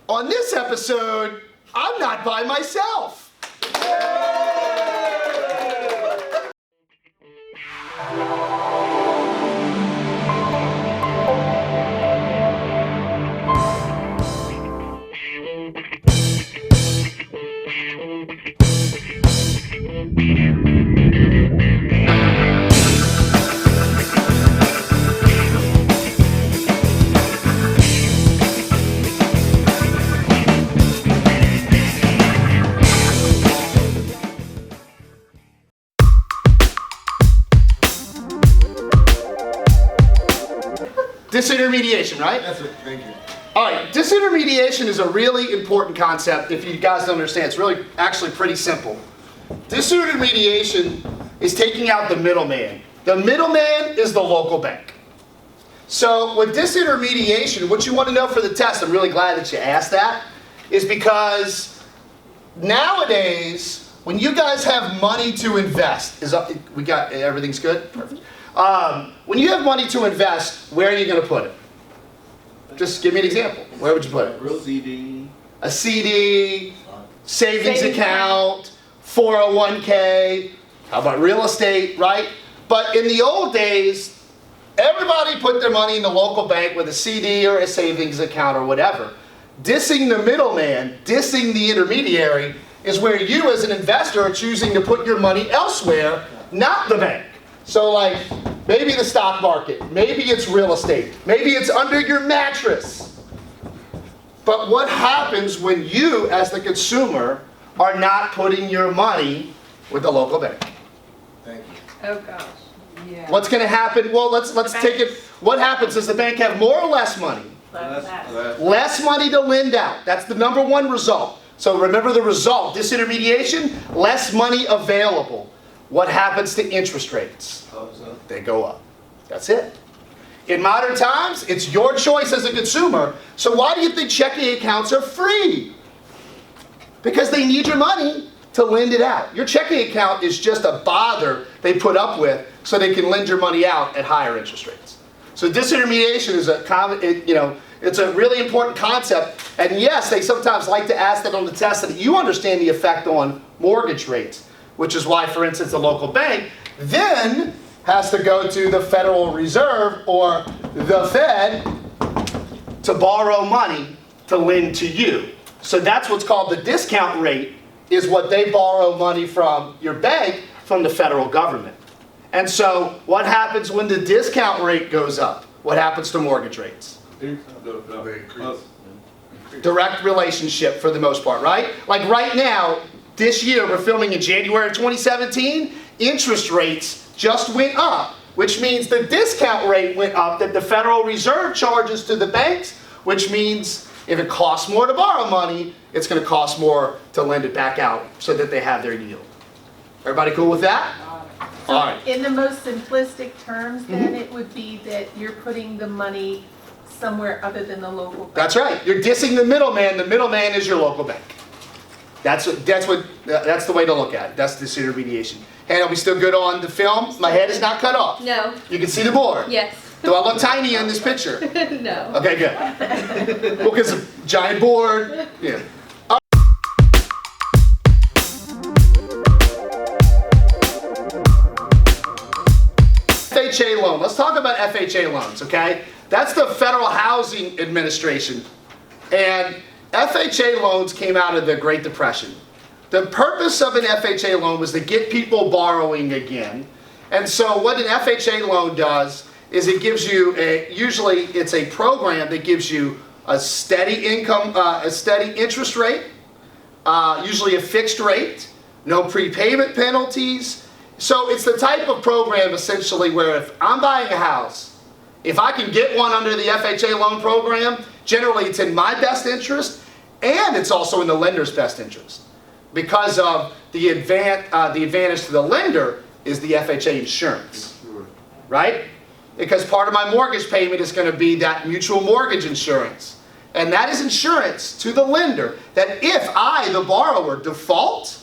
On this episode, I'm not by myself. Disintermediation, right? That's it, thank you. All right, disintermediation is a really important concept. If you guys don't understand, it's really actually pretty simple. Disintermediation is taking out the middleman. The middleman is the local bank. So with disintermediation, what you want to know for the test, I'm really glad that you asked that, is because nowadays, when you guys have money to invest, everything's good? Perfect. When you have money to invest, where are you going to put it? Just give me an example. Where would you put it? Real CD. A CD, savings account, 401k, how about real estate, right? But in the old days, everybody put their money in the local bank with a CD or a savings account or whatever. Dissing the middleman, dissing the intermediary, is where you as an investor are choosing to put your money elsewhere, not the bank. So like, maybe the stock market, maybe it's real estate, maybe it's under your mattress. But what happens when you, as the consumer, are not putting your money with the local bank? Thank you. Oh gosh, yeah. What's going to happen? Well, let's take it. What happens? Does the bank have more or less money? Less money to lend out. That's the number one result. So remember the result, disintermediation, less money available. What happens to interest rates? They go up. That's it. In modern times, it's your choice as a consumer. So why do you think checking accounts are free? Because they need your money to lend it out. Your checking account is just a bother they put up with so they can lend your money out at higher interest rates. So disintermediation is a common, it's a really important concept. And yes, they sometimes like to ask that on the test so that you understand the effect on mortgage rates, which is why, for instance, the local bank then has to go to the Federal Reserve or the Fed to borrow money to lend to you. So that's what's called the discount rate, is what they borrow money from your bank from the federal government. And so what happens when the discount rate goes up? What happens to mortgage rates? Direct relationship for the most part, right? Like right now, this year, we're filming in January of 2017, interest rates just went up, which means the discount rate went up that the Federal Reserve charges to the banks, which means if it costs more to borrow money, it's going to cost more to lend it back out so that they have their yield. Everybody cool with that? So all right. In the most simplistic terms, then it would be that you're putting the money somewhere other than the local bank. That's right. You're dissing the middleman. The middleman is your local bank. That's the way to look at it. That's disintermediation. Hey, are we still good on the film? My head is not cut off. No. You can see the board. Yes. Do I look tiny in this picture? No. Okay, good. Well, because a giant board. Yeah. FHA loan. Let's talk about FHA loans, okay? That's the Federal Housing Administration. And FHA loans came out of the Great Depression. The purpose of an FHA loan was to get people borrowing again. And so what an FHA loan does is it gives you usually it's a program that gives you a steady income, a steady interest rate, usually a fixed rate, no prepayment penalties. So it's the type of program essentially where if I'm buying a house, if I can get one under the FHA loan program, generally it's in my best interest and it's also in the lender's best interest. Because of the advantage to the lender is the FHA insurance, right? Because part of my mortgage payment is going to be that mutual mortgage insurance. And that is insurance to the lender that if I, the borrower, default,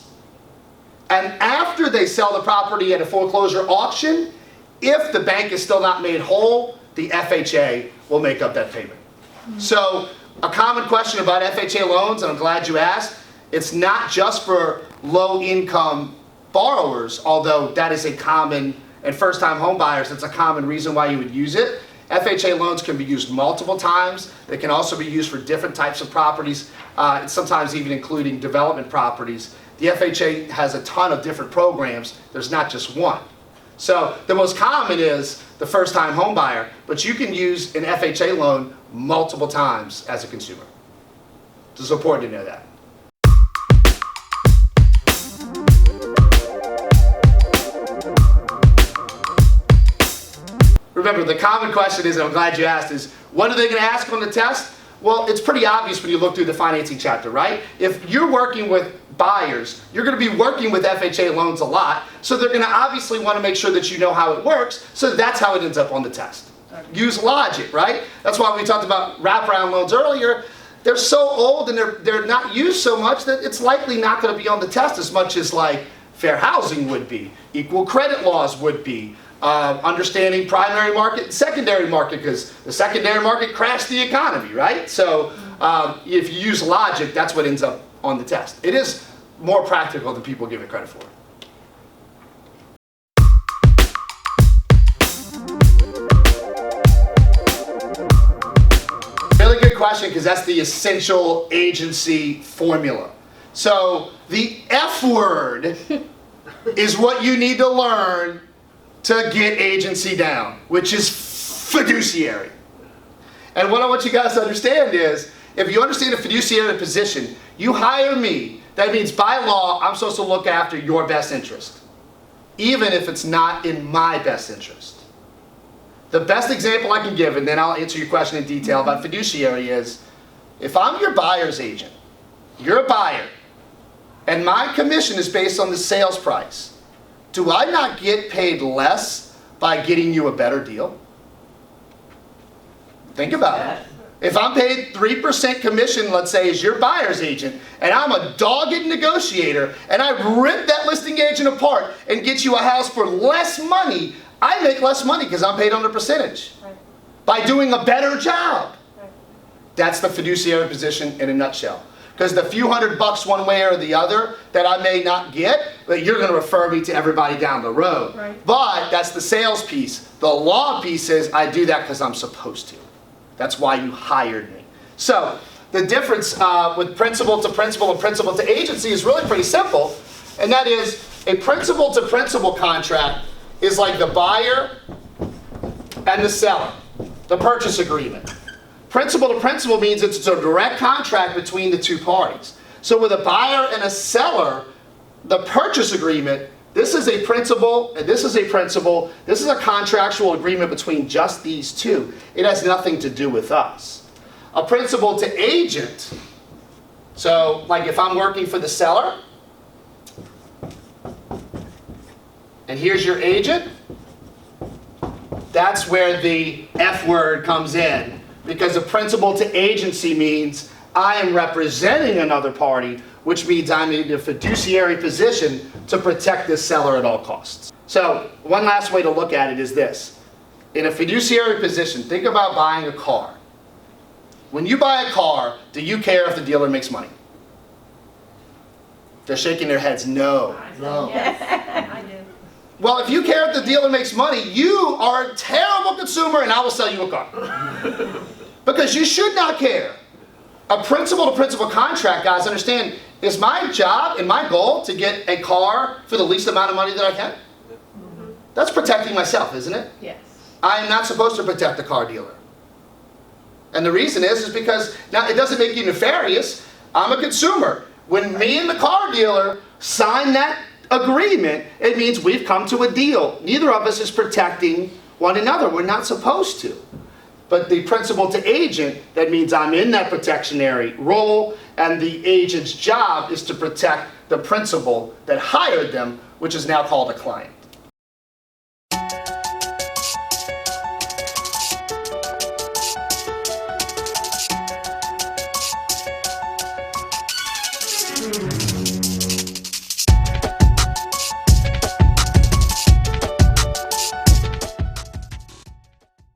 and after they sell the property at a foreclosure auction, if the bank is still not made whole, the FHA will make up that payment. So a common question about FHA loans, and I'm glad you asked, it's not just for low-income borrowers, although that is a common, and first-time home buyers, it's a common reason why you would use it. FHA loans can be used multiple times. They can also be used for different types of properties, sometimes even including development properties. The FHA has a ton of different programs. There's not just one. So the most common is the first-time home buyer, but you can use an FHA loan multiple times as a consumer. It's important to know that. Remember, the common question is, and I'm glad you asked, is what are they going to ask on the test? Well, it's pretty obvious when you look through the financing chapter, right? If you're working with buyers, you're going to be working with FHA loans a lot, so they're going to obviously want to make sure that you know how it works, so that's how it ends up on the test. Use logic, right? That's why we talked about wraparound loans earlier. They're so old and they're not used so much that it's likely not going to be on the test as much as like fair housing would be, equal credit laws would be, understanding primary market and secondary market, because the secondary market crashed the economy, right? So if you use logic, that's what ends up on the test. It is more practical than people give it credit for. Really good question, because that's the essential agency formula. So the F word is what you need to learn to get agency down, which is fiduciary. And what I want you guys to understand is, if you understand a fiduciary position, you hire me. That means by law, I'm supposed to look after your best interest, even if it's not in my best interest. The best example I can give, and then I'll answer your question in detail about fiduciary, is if I'm your buyer's agent, you're a buyer, and my commission is based on the sales price, do I not get paid less by getting you a better deal? Think about it. If I'm paid 3% commission, let's say, as your buyer's agent, and I'm a dogged negotiator, and I rip that listing agent apart and get you a house for less money, I make less money because I'm paid on a percentage by doing a better job. That's the fiduciary position in a nutshell. Because the few $100 one way or the other that I may not get, but you're going to refer me to everybody down the road. Right. But that's the sales piece. The law piece is I do that because I'm supposed to. That's why you hired me. So the difference with principal to principal and principal to agency is really pretty simple. And that is a principal to principal contract is like the buyer and the seller, the purchase agreement. Principal to principal means it's a direct contract between the two parties. So with a buyer and a seller, the purchase agreement, this is a principal and this is a principal. This is a contractual agreement between just these two. It has nothing to do with us. A principal to agent, so like if I'm working for the seller, and here's your agent, that's where the F word comes in. Because a principal to agency means I am representing another party, which means I'm in a fiduciary position to protect this seller at all costs. So one last way to look at it is this. In a fiduciary position, think about buying a car. When you buy a car, do you care if the dealer makes money? They're shaking their heads no. No. Yes, I do. Well, if you care if the dealer makes money, you are a terrible consumer and I will sell you a car. Because you should not care. A principal to principal contract, guys, understand, is my job and my goal to get a car for the least amount of money that I can? That's protecting myself, isn't it? Yes. I am not supposed to protect the car dealer. And the reason is because, now it doesn't make you nefarious. I'm a consumer. When me and the car dealer sign that agreement, it means we've come to a deal. Neither of us is protecting one another. We're not supposed to. But the principal to agent, that means I'm in that protectionary role, and the agent's job is to protect the principal that hired them, which is now called a client.